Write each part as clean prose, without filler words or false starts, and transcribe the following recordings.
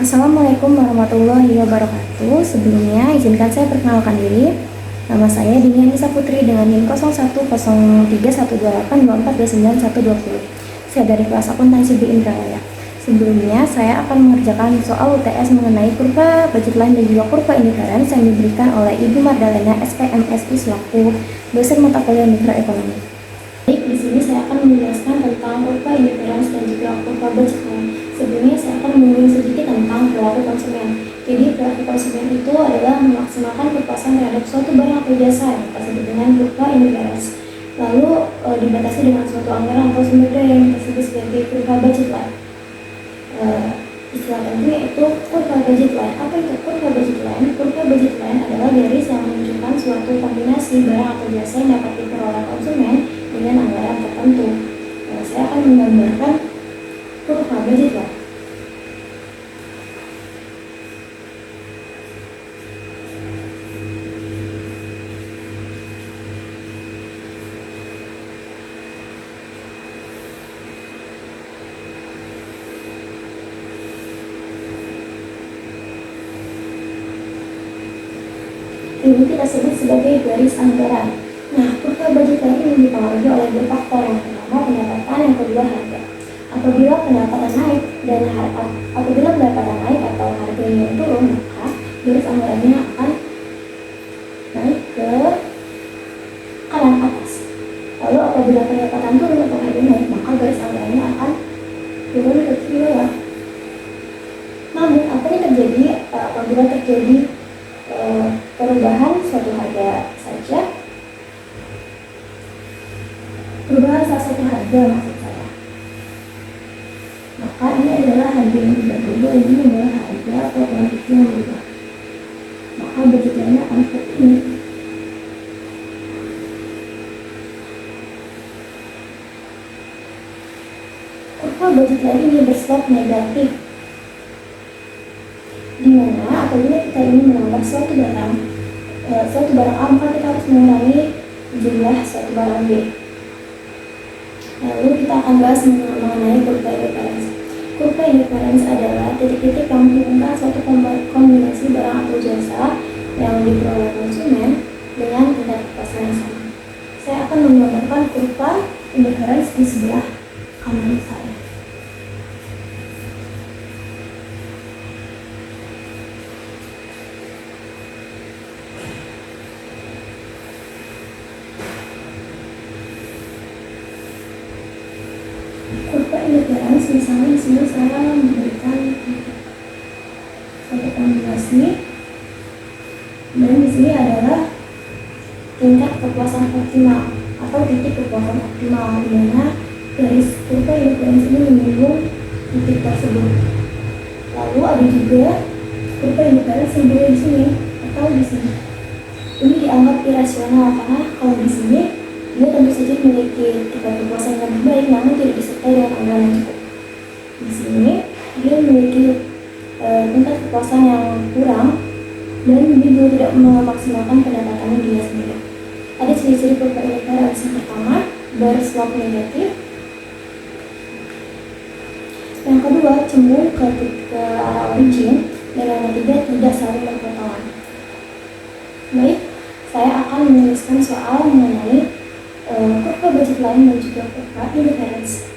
Assalamualaikum warahmatullahi wabarakatuh. Sebelumnya, izinkan saya perkenalkan diri. Nama saya Dini Anissa Putri dengan NIM 01031282824120. Saya dari kelas akuntansi di Indralaya. Sebelumnya, saya akan mengerjakan soal UTS mengenai kurva budget line dan juga kurva indifference yang diberikan oleh Ibu Mardalena SPMSI selaku dosen mata kuliah mikroekonomi. Baik, di sini saya akan menjelaskan tentang kurva indifference dan juga kurva budget line. Sebelumnya saya akan menyinggung sedikit tentang perilaku konsumen. Jadi perilaku konsumen itu adalah memaksimalkan kepuasan terhadap suatu barang atau jasa yang kita sebut dengan kurva indifference. Lalu dibatasi dengan suatu anggaran atau sumber daya yang kita sebut sebagai kurva budget line. Istilah tentunya itu kurva budget line. Apa itu kurva budget line? Kurva budget line adalah garis yang menunjukkan suatu kombinasi barang atau jasa yang dapat diperoleh konsumen dengan anggaran tertentu. Saya akan menggambarkan kurva budget line. Ini kita sebut sebagai garis anggaran. Nah, kurva budget line ini dipengaruhi oleh dua faktor. Yang pertama pendapatan, yang kedua harga. Apabila pendapatan naik atau harganya turun, maka garis anggarannya akan naik ke kanan atas. Lalu apabila pendapatan turun atau harga naik, maka garis anggarannya akan turun ke kiri bawah. Namun apa yang terjadi apabila terjadi perubahan suatu harga saja, perubahan salah satu harga maksud saya, maka ini adalah harga yang tidak berubah, ini adalah harga atau kuantiti yang berubah, maka budget line-nya akan seperti ini. Kurva budget line ini berslope negatif, di mana apabila kita ingin menambah suatu barang A, maka kita harus mengurangi jumlah suatu barang B. Lalu kita akan bahas mengenai kurva indifference. Kurva indifference adalah titik-titik yang menghubungkan suatu kombinasi barang atau jasa yang diperoleh konsumen dengan tingkat kepuasan yang sama. Saya akan menggambarkan kurva indifference di sebelah kanan saya. Kurva indifference, misalnya di sini saya memberikan suatu kombinasi, dan di sini adalah tingkat kepuasan optimal atau titik kepuasan optimal, di mana garis kurva indifference ini menyinggung titik tersebut. Lalu ada juga kurva indifference yang berada di sini atau di sini. Ini dianggap irasional karena kalau di sini dia tentu saja memiliki tingkat kepuasan yang lebih baik, namun tidak disertai dengan anggaran yang cukup. Di sini dia memiliki tingkat kepuasan yang kurang, dan dia juga tidak memaksimalkan pendapatannya dia sendiri. Ada ciri-ciri kurva indifference. Yang pertama, berslope negatif. Yang kedua, cembung ke arah origin. Dan yang ketiga, tidak saling berpotongan. Baik, saya akan menuliskan soal mengenai kurva budget line dan juga kurva indifference.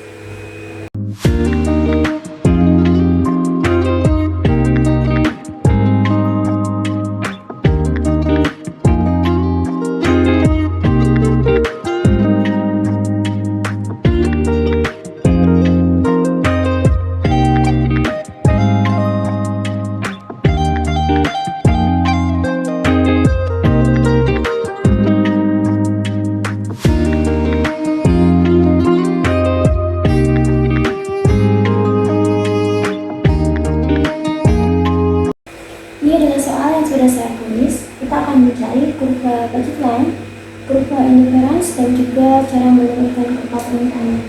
Sudah saya tulis, kita akan mencari kurva budget line, kurva indifference, dan juga cara menurunkan kurva permintaannya.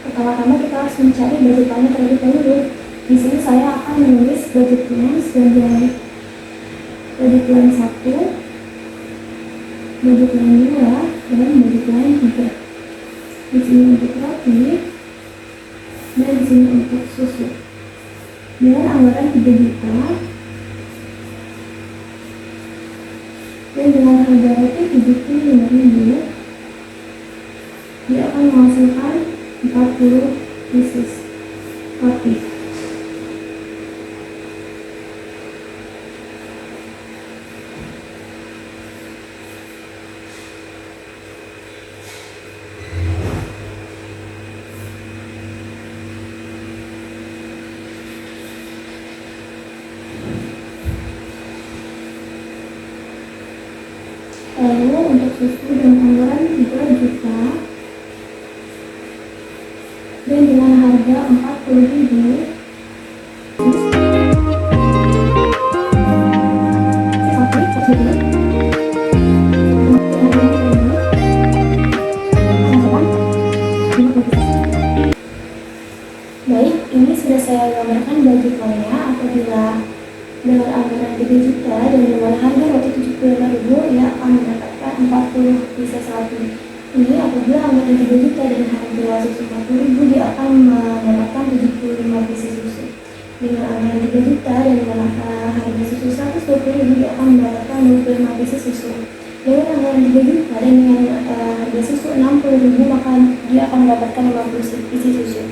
Pertama-tama kita harus mencari budget line terlebih dahulu. Di sini saya akan menulis budget line sebagai budget line 1, budget line 2, dan budget line 3. Di sini untuk roti, dan di sini untuk susu. Dengan anggaran 3 juta dan dengan harga roti 75.000, dia akan menghasilkan 40 pieces roti. Lalu untuk susu dengan anggaran 3 juta dan dengan harga 40.000, baik, ini sudah saya gambarkan budgetannya. Apabila dengan anggaran 3 juta dan dengan harga roti 75.000, ia akan mendapatkan 40 pieces roti. Ini apabila anggaran 3 juta dan harga susu 40.000, dia akan mendapatkan 75 pieces susu. Dengan anggaran 3 juta dan dengan harga susu 120.000, dia akan mendapatkan 25 pieces susu. Dengan anggaran 3 juta dan dengan harga susu 60.000, maka dia akan mendapatkan 50 pieces susu.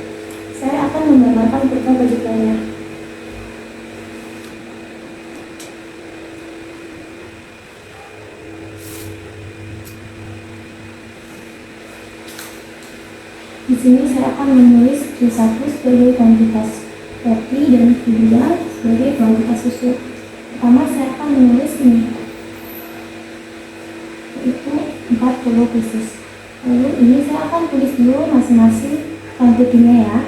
Saya akan menggambarkan kurva budgetannya. Di sini saya akan menulis Q1 sebagai kuantitas roti dan Q2 sebagai kuantitas susu. Pertama saya akan menulis ini, yaitu 40 pieces. Lalu ini saya akan tulis dulu masing-masing kuantitinya ya.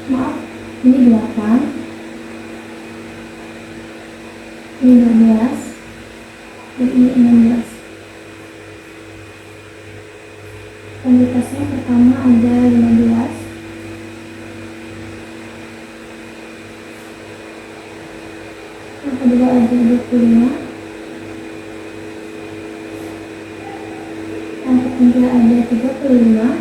Maaf, ini 8, ini 12, dan ini 16. Kuantitasnya pertama ada 15, yang kedua ada 25, yang ketiga ada 35,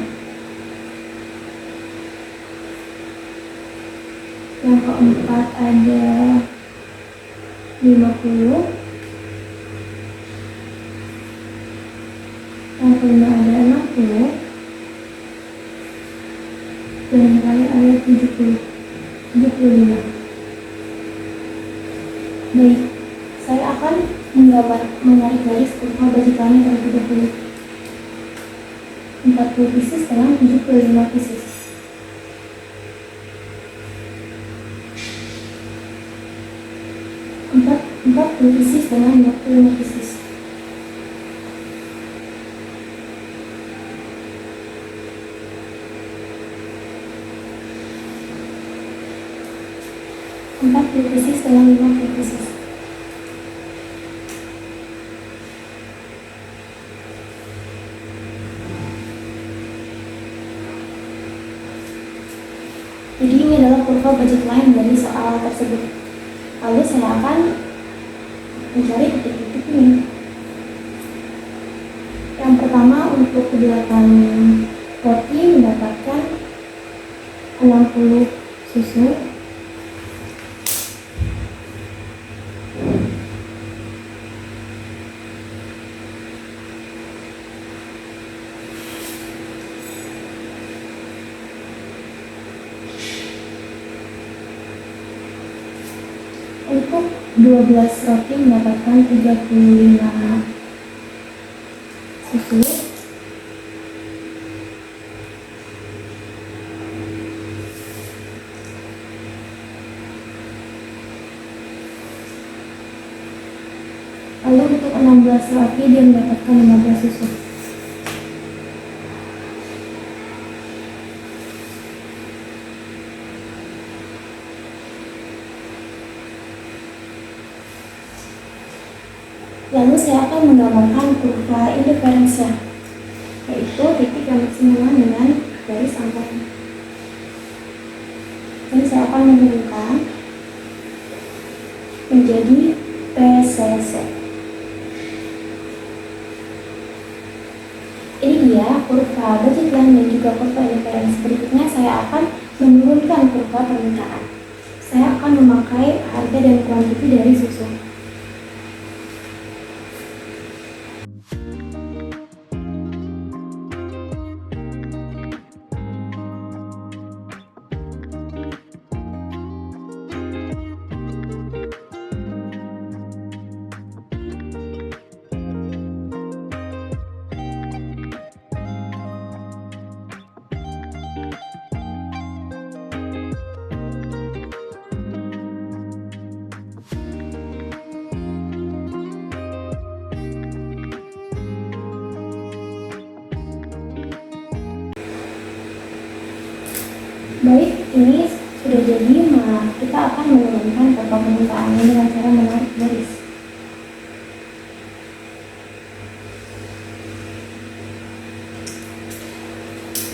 yang keempat ada 50, yang kelima ada 60, dan yang terakhir ada 75. Baik, saya akan menarik garis kurva budgetannya terlebih dahulu. 40 pieces dengan 75 pieces. 40 pieces dengan 25 pieces. Empat puluh pieces dengan 50 pieces. Jadi ini adalah kurva budget line dari soal tersebut. Lalu saya akan mencari titik-titik ini. Yang pertama untuk kegiatan roti mendapatkan 60 susu, untuk 12 roti mendapatkan 35 susu, lalu untuk 16 roti dia mendapatkan 15 susu. Lalu saya akan menggambarkan kurva indiferensnya, yaitu titik yang bersinggungan dengan garis angkanya. Jadi saya akan menurunkan menjadi PCC. Ini dia kurva budget line dan juga kurva indifference. Berikutnya saya akan menurunkan kurva permintaan. Saya akan memakai harga dan kuantiti dari susu. Baik, ini sudah jadi, maka kita akan menurunkan kurva permintaannya dengan cara menarik garis.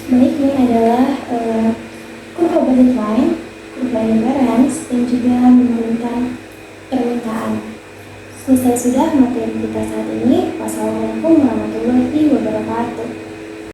Baik, ini adalah kurva budget line, kurva indifference, dan juga menurunkan permintaan. Selesai sudah materi kita saat ini. Wassalamualaikum warahmatullahi wabarakatuh.